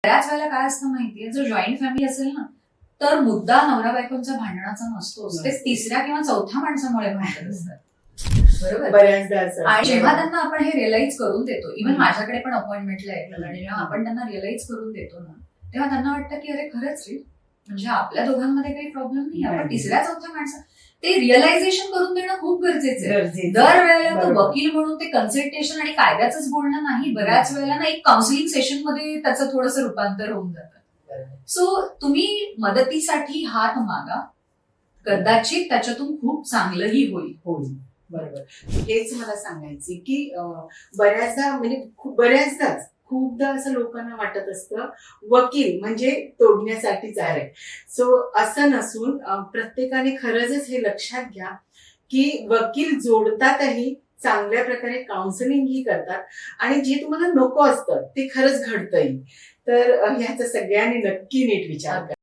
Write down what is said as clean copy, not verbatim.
बऱ्याच वेळेला काय असतं माहितीये, जर जॉईंट फॅमिली असेल ना, तर मुद्दा नवरा बायकोंचा भांडणाचा नसतोच, ते तिसऱ्या किंवा चौथ्या माणसामुळे भांडत असतात. बरोबर. बऱ्याचदा आणि जेव्हा त्यांना आपण हे रिअलाइज करून देतो, इव्हन माझ्याकडे पण अपॉइंटमेंटला येतात, आणि जेव्हा आपण त्यांना रिअलाइज करून देतो ना, तेव्हा त्यांना वाटतं की अरे खरंच रे, म्हणजे आपल्या दोघांमध्ये काही प्रॉब्लेम नाही, आपण तिसऱ्या चौथ्या माणसा ते रिअलायझेशन करून देणं खूप गरजेचं आहे. दरवेळेला तो वकील म्हणून ते कन्सल्टेशन आणि कायद्याचंच बोलणं नाही, बऱ्याच वेळेला ना एक काउन्सिलिंग सेशन मध्ये त्याचं थोडंसं रूपांतर होऊन जातं. सो तुम्ही मदतीसाठी हात मागा, कदाचित त्याच्यातून खूप चांगलंही होईल. बरोबर. हेच मला सांगायचे की बऱ्याचदा म्हणजे बऱ्याचदाच खूपदा असं लोकांना वाटत असतं वकील म्हणजे तोडण्यासाठीच आहे. सो असं नसून प्रत्येकाने खरंच हे लक्षात घ्या की वकील जोडतातही, चांगल्या प्रकारे काउन्सिलिंगही करतात, आणि जे तुम्हाला नको असतं ते खरंच घडतंही. तर ह्याचा सगळ्यांनी नक्की नीट विचार करा.